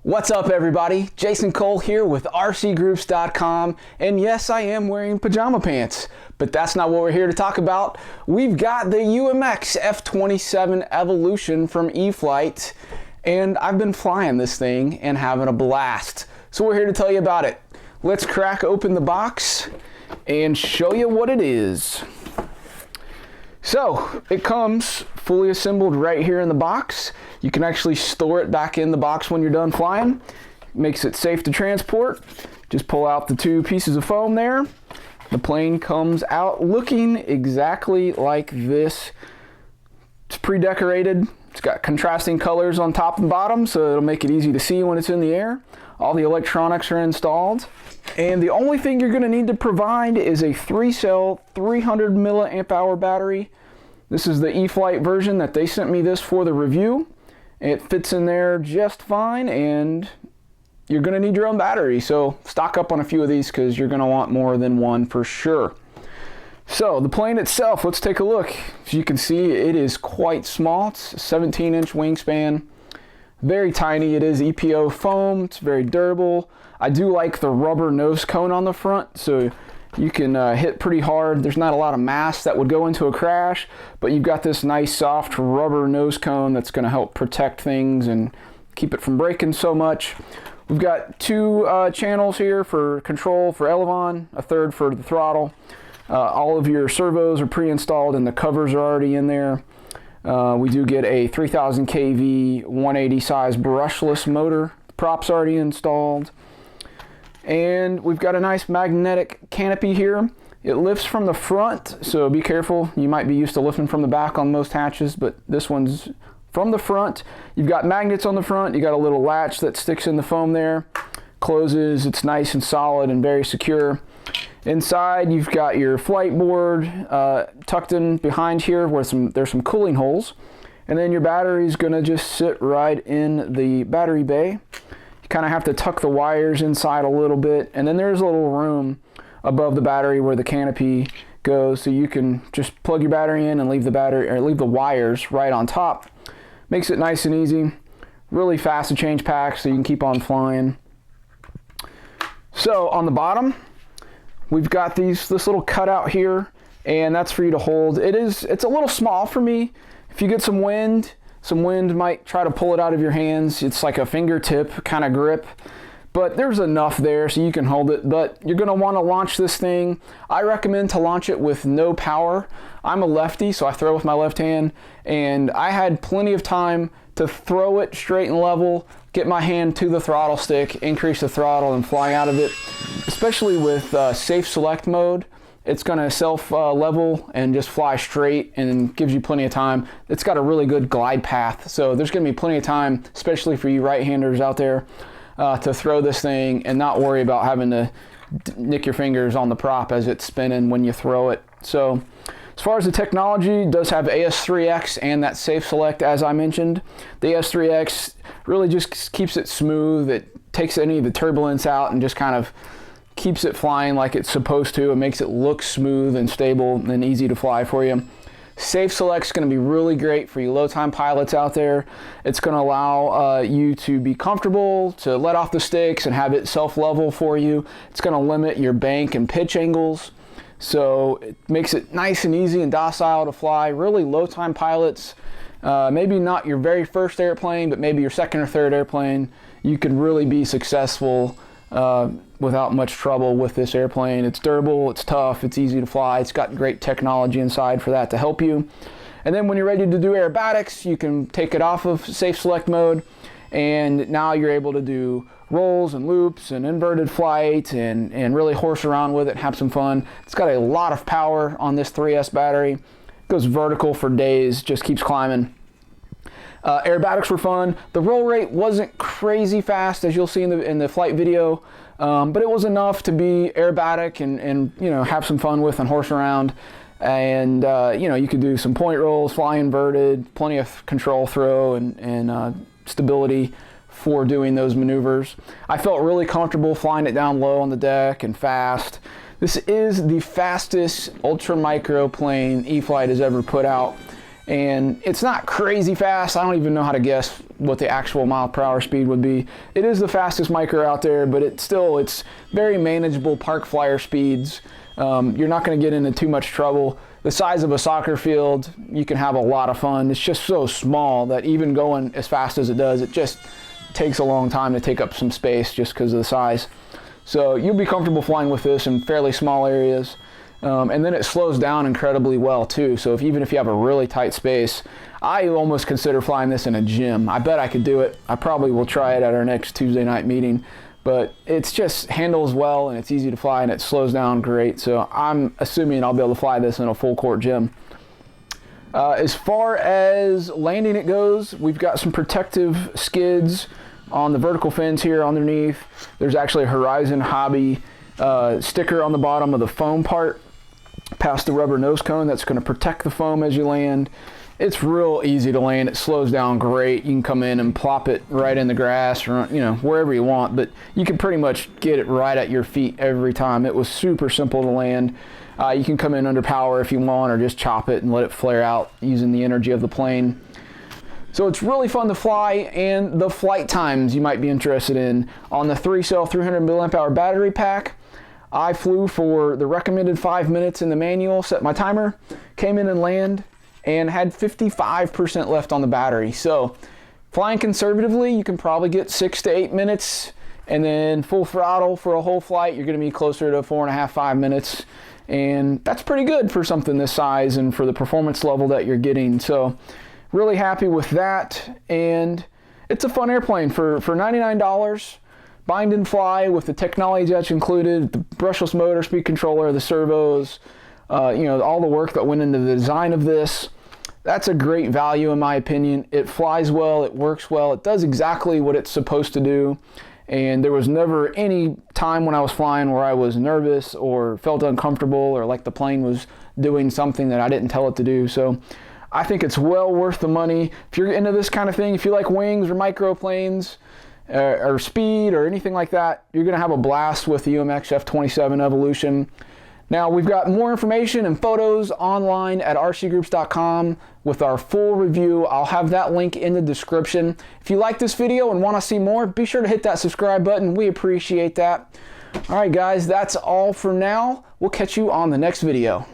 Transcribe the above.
What's up everybody? Jason Cole here with RCGroups.com, and yes, I am wearing pajama pants, but that's not what we're here to talk about. We've got the UMX F27 Evolution from E-flite, and I've been flying this thing and having a blast. So we're here to tell you about it. Let's crack open the box and show you what it is. So it comes fully assembled right here in the box. You can actually store it back in the box when you're done flying. Makes it safe to transport. Just pull out the two pieces of foam there. The plane comes out looking exactly like this. It's pre-decorated. It's got contrasting colors on top and bottom, so it'll make it easy to see when it's in the air. All the electronics are installed. And the only thing you're going to need to provide is a 3-cell, 300 milliamp hour battery. This is the E-flite version that they sent me this for the review. It fits in there just fine, and you're going to need your own battery. So stock up on a few of these because you're going to want more than one for sure. So the plane itself, let's take a look. As you can see, it is quite small. It's a 17-inch wingspan. Very tiny. It is EPO foam. It's very durable. I do like the rubber nose cone on the front, so you can hit pretty hard. There's not a lot of mass that would go into a crash, but you've got this nice soft rubber nose cone that's going to help protect things and keep it from breaking so much. We've got two channels here for control for elevon, a third for the throttle. All of your servos are pre-installed and the covers are already in there. We do get a 3000 kV 180 size brushless motor. The prop's already installed. And we've got a nice magnetic canopy here. It lifts from the front, so be careful. You might be used to lifting from the back on most hatches, but this one's from the front. You've got magnets on the front. You got a little latch that sticks in the foam there. Closes. It's nice and solid and very secure. Inside, you've got your flight board tucked in behind here where there's some cooling holes. And then your battery's gonna just sit right in the battery bay. You kind of have to tuck the wires inside a little bit, and then there's a little room above the battery where the canopy goes, so you can just plug your battery in and leave the wires right on top. Makes it nice and easy. Really fast to change packs, so you can keep on flying. So on the bottom, we've got this little cutout here, and that's for you to hold. It's a little small for me. If you get some wind might try to pull it out of your hands. It's like a fingertip kind of grip, but there's enough there so you can hold it. But you're going to want to launch this thing. I recommend to launch it with no power. I'm a lefty, so I throw with my left hand, and I had plenty of time to throw it straight and level, get my hand to the throttle stick, increase the throttle, and fly out of it. Especially with safe select mode, it's going to self-level and just fly straight and gives you plenty of time. It's got a really good glide path, so there's going to be plenty of time, especially for you right-handers out there, to throw this thing and not worry about having to nick your fingers on the prop as it's spinning when you throw it. So as far as the technology, it does have AS3X and that safe select as I mentioned. The AS3X really just keeps it smooth. It takes any of the turbulence out and just kind of keeps it flying like it's supposed to. It makes it look smooth and stable and easy to fly for you. Safe Select's going to be really great for you low-time pilots out there. It's going to allow you to be comfortable, to let off the sticks and have it self-level for you. It's going to limit your bank and pitch angles. So it makes it nice and easy and docile to fly. Really low-time pilots, maybe not your very first airplane, but maybe your second or third airplane, you could really be successful without much trouble with this airplane. It's durable, it's tough, it's easy to fly. It's got great technology inside for that to help you. And then when you're ready to do aerobatics, you can take it off of safe select mode, and now you're able to do rolls and loops and inverted flight and really horse around with it and have some fun. It's got a lot of power on this 3S battery. It goes vertical for days, just keeps climbing. Aerobatics were fun. The roll rate wasn't crazy fast, as you'll see in the flight video, but it was enough to be aerobatic and you know, have some fun with and horse around. And you know, you could do some point rolls, fly inverted, plenty of control throw and stability for doing those maneuvers. I felt really comfortable flying it down low on the deck and fast. This is the fastest ultra micro plane E-flite has ever put out. And it's not crazy fast. I don't even know how to guess what the actual mile/per-hour speed would be. It is the fastest micro out there, but it's very manageable park flyer speeds. You're not going to get into too much trouble. The size of a soccer field, you can have a lot of fun. It's just so small that even going as fast as it does, it just takes a long time to take up some space just because of the size. So you'll be comfortable flying with this in fairly small areas. And then it slows down incredibly well too. So even if you have a really tight space, I almost consider flying this in a gym. I bet I could do it. I probably will try it at our next Tuesday night meeting. But it's just handles well, and it's easy to fly, and it slows down great. So I'm assuming I'll be able to fly this in a full court gym. As far as landing it goes, we've got some protective skids on the vertical fins here underneath. There's actually a Horizon Hobby sticker on the bottom of the foam part past the rubber nose cone that's going to protect the foam as you land. It's real easy to land. It slows down great. You can come in and plop it right in the grass or wherever you want, but you can pretty much get it right at your feet every time. It was super simple to land. You can come in under power if you want, or just chop it and let it flare out using the energy of the plane. So it's really fun to fly, and the flight times you might be interested in. On the 3-cell 300 milliamp hour battery pack, I flew for the recommended 5 minutes in the manual, set my timer, came in and landed, and had 55% left on the battery. So flying conservatively, you can probably get 6 to 8 minutes, and then full throttle for a whole flight, you're gonna be closer to 4.5, 5 minutes. And that's pretty good for something this size and for the performance level that you're getting. So really happy with that. And it's a fun airplane for $99. Bind and fly with the technology that's included, the brushless motor, speed controller, the servos, all the work that went into the design of this. That's a great value in my opinion. It flies well, it works well, it does exactly what it's supposed to do. And there was never any time when I was flying where I was nervous or felt uncomfortable or like the plane was doing something that I didn't tell it to do. So I think it's well worth the money. If you're into this kind of thing, if you like wings or microplanes or speed or anything like that, you're gonna have a blast with the UMX F27 Evolution. Now, we've got more information and photos online at rcgroups.com with our full review. I'll have that link in the description. If you like this video and want to see more, be sure to hit that subscribe button. We appreciate that. All right, guys, that's all for now. We'll catch you on the next video.